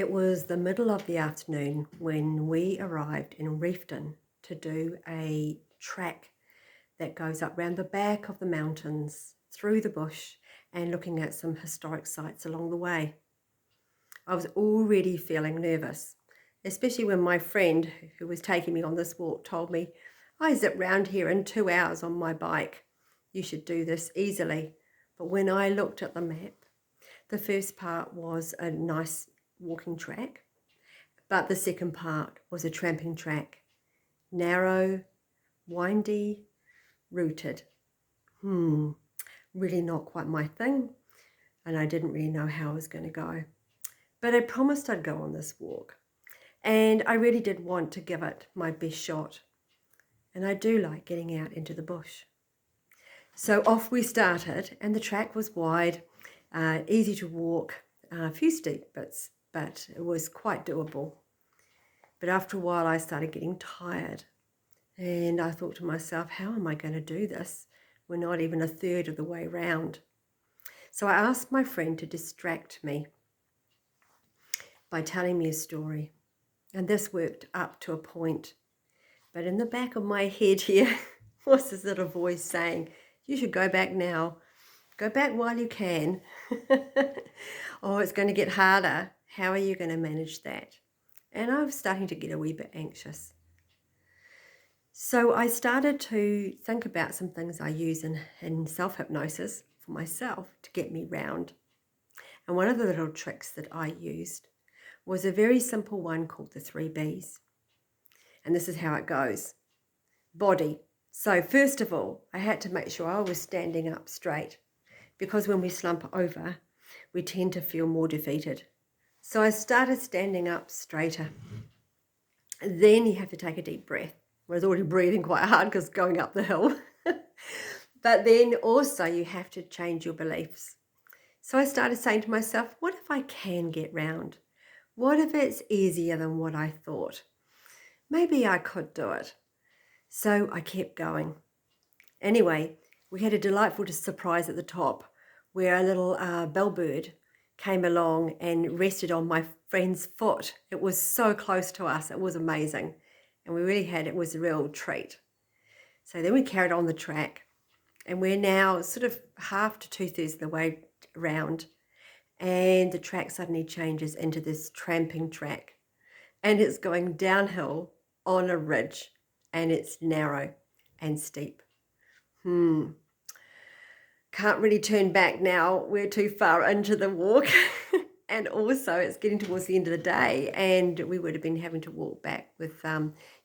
It was the middle of the afternoon when we arrived in Reefton to do a track that goes up round the back of the mountains, through the bush, and looking at some historic sites along the way. I was already feeling nervous, especially when my friend who was taking me on this walk told me, I zip round here in 2 hours on my bike. You should do this easily. But when I looked at the map, the first part was a nice walking track, but the second part was a tramping track. Narrow, windy, rooted. Really not quite my thing, and I didn't really know how I was going to go. But I promised I'd go on this walk, and I really did want to give it my best shot. And I do like getting out into the bush. So off we started, and the track was wide, easy to walk, a few steep bits, but it was quite doable. But after a while I started getting tired, and I thought to myself, how am I going to do this? We're not even a third of the way round. So I asked my friend to distract me by telling me a story, and this worked up to a point. But in the back of my head here was this little voice saying, you should go back now. Go back while you can. Oh, it's going to get harder. How are you going to manage that? And I was starting to get a wee bit anxious. So I started to think about some things I use in self-hypnosis for myself to get me round. And one of the little tricks that I used was a very simple one called the 3 Bs. And this is how it goes. Body. So first of all, I had to make sure I was standing up straight, because when we slump over, we tend to feel more defeated. So I started standing up straighter. And then you have to take a deep breath. I was already breathing quite hard because going up the hill. But then also you have to change your beliefs. So I started saying to myself, what if I can get round? What if it's easier than what I thought? Maybe I could do it. So I kept going. Anyway, we had a delightful surprise at the top where a little bellbird came along and rested on my friend's foot. It was so close to us. It was amazing. And we really it was a real treat. So then we carried on the track, and we're now sort of half to 2/3 of the way around, and the track suddenly changes into this tramping track, and it's going downhill on a ridge, and it's narrow and steep. Can't really turn back now. We're too far into the walk. And also it's getting towards the end of the day, and we would have been having to walk back with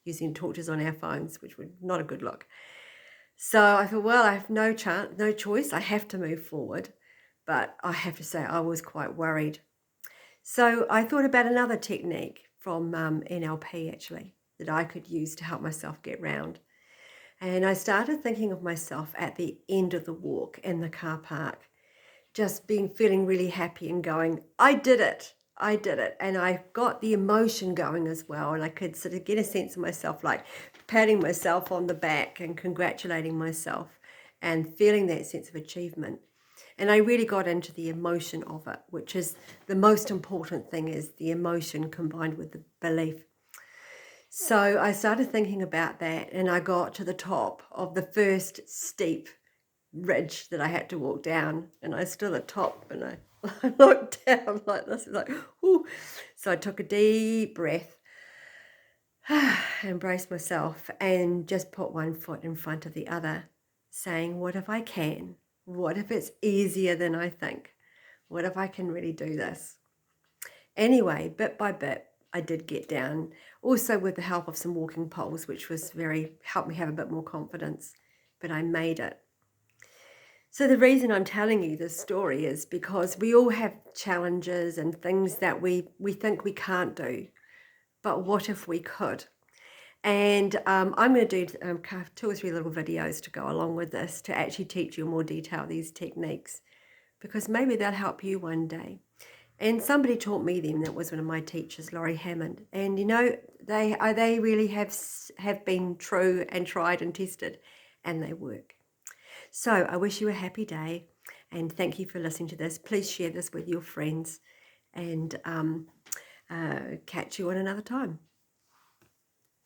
using torches on our phones, which was not a good look. So I thought, well, I have no choice. I have to move forward. But I have to say I was quite worried. So I thought about another technique from NLP actually that I could use to help myself get round. And I started thinking of myself at the end of the walk in the car park, just feeling really happy and going, I did it. And I got the emotion going as well. And I could sort of get a sense of myself, like patting myself on the back and congratulating myself and feeling that sense of achievement. And I really got into the emotion of it, which is the most important thing, is the emotion combined with the belief. So I started thinking about that, and I got to the top of the first steep ridge that I had to walk down, and I stood at the top, and I looked down like this, like, ooh. So I took a deep breath and braced myself and just put one foot in front of the other, saying, what if I can? What if it's easier than I think? What if I can really do this? Anyway, bit by bit, I did get down, also with the help of some walking poles, which was helped me have a bit more confidence, but I made it. So the reason I'm telling you this story is because we all have challenges and things that we think we can't do, but what if we could? And I'm going to do 2 or 3 little videos to go along with this to actually teach you in more detail these techniques, because maybe they'll help you one day. And somebody taught me them. That was one of my teachers, Laurie Hammond. And you know, they really have been true and tried and tested, and they work. So I wish you a happy day, and thank you for listening to this. Please share this with your friends, and Catch you on another time.